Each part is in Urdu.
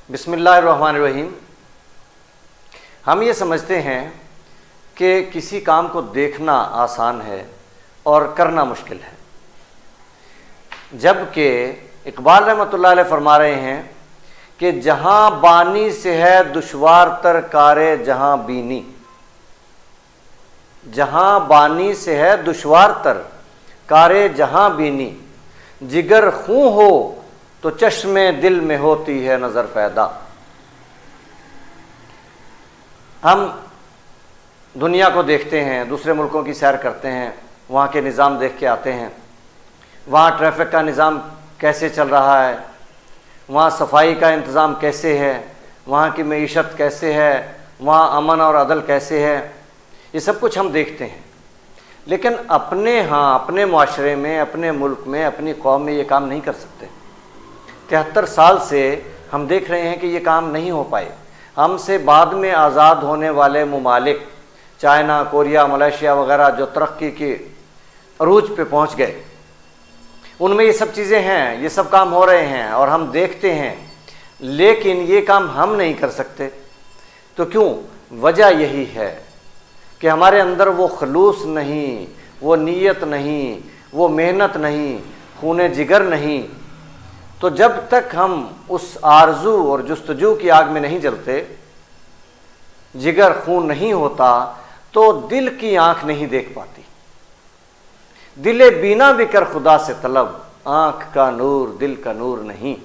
بسم اللہ الرحمن الرحیم۔ ہم یہ سمجھتے ہیں کہ کسی کام کو دیکھنا آسان ہے اور کرنا مشکل ہے، جبکہ اقبال رحمۃ اللہ علیہ فرما رہے ہیں کہ جہاں بانی سے ہے دشوار تر کارے جہاں بینی، جہاں بانی سے ہے دشوار تر کارے جہاں بینی، جگر خوں ہو تو چشم دل میں ہوتی ہے نظر پیدا۔ ہم دنیا کو دیکھتے ہیں، دوسرے ملکوں کی سیر کرتے ہیں، وہاں کے نظام دیکھ کے آتے ہیں، وہاں ٹریفک کا نظام کیسے چل رہا ہے، وہاں صفائی کا انتظام کیسے ہے، وہاں کی معیشت کیسے ہے، وہاں امن اور عدل کیسے ہے، یہ سب کچھ ہم دیکھتے ہیں۔ لیکن اپنے معاشرے میں، اپنے ملک میں، اپنی قوم میں یہ کام نہیں کر سکتے۔ 73 سال سے ہم دیکھ رہے ہیں کہ یہ کام نہیں ہو پائے۔ ہم سے بعد میں آزاد ہونے والے ممالک، چائنا، کوریا، ملیشیا وغیرہ جو ترقی کی عروج پہ پہنچ گئے، ان میں یہ سب چیزیں ہیں، یہ سب کام ہو رہے ہیں اور ہم دیکھتے ہیں، لیکن یہ کام ہم نہیں کر سکتے۔ تو کیوں؟ وجہ یہی ہے کہ ہمارے اندر وہ خلوص نہیں، وہ نیت نہیں، وہ محنت نہیں، خون جگر نہیں۔ تو جب تک ہم اس آرزو اور جستجو کی آگ میں نہیں جلتے، جگر خون نہیں ہوتا، تو دل کی آنکھ نہیں دیکھ پاتی۔ دل بینا بھی کر خدا سے طلب، آنکھ کا نور دل کا نور نہیں۔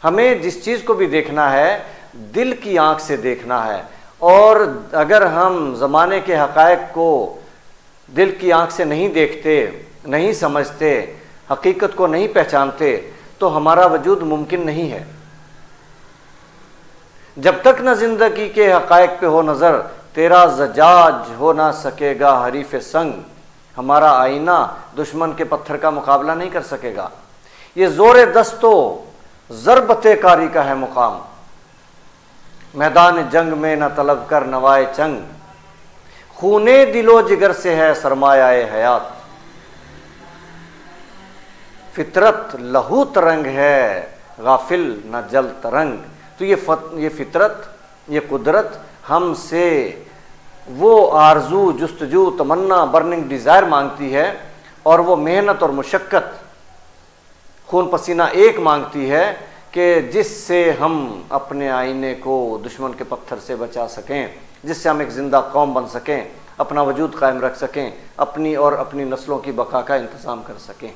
ہمیں جس چیز کو بھی دیکھنا ہے دل کی آنکھ سے دیکھنا ہے، اور اگر ہم زمانے کے حقائق کو دل کی آنکھ سے نہیں دیکھتے، نہیں سمجھتے، حقیقت کو نہیں پہچانتے، تو ہمارا وجود ممکن نہیں ہے۔ جب تک نہ زندگی کے حقائق پہ ہو نظر، تیرا زجاج ہو نہ سکے گا حریف سنگ۔ ہمارا آئینہ دشمن کے پتھر کا مقابلہ نہیں کر سکے گا۔ یہ زور دست و ضربت کاری کا ہے مقام، میدان جنگ میں نہ طلب کر نوائے چنگ، خونے دل و جگر سے ہے سرمایہ حیات، فطرت لہو ترنگ ہے غافل نہ جل ترنگ۔ تو یہ فطرت، یہ قدرت ہم سے وہ آرزو، جستجو، تمنا، برننگ ڈیزائر مانگتی ہے، اور وہ محنت اور مشقت، خون پسینہ ایک مانگتی ہے کہ جس سے ہم اپنے آئینے کو دشمن کے پتھر سے بچا سکیں، جس سے ہم ایک زندہ قوم بن سکیں، اپنا وجود قائم رکھ سکیں، اپنی اور اپنی نسلوں کی بقا کا انتظام کر سکیں۔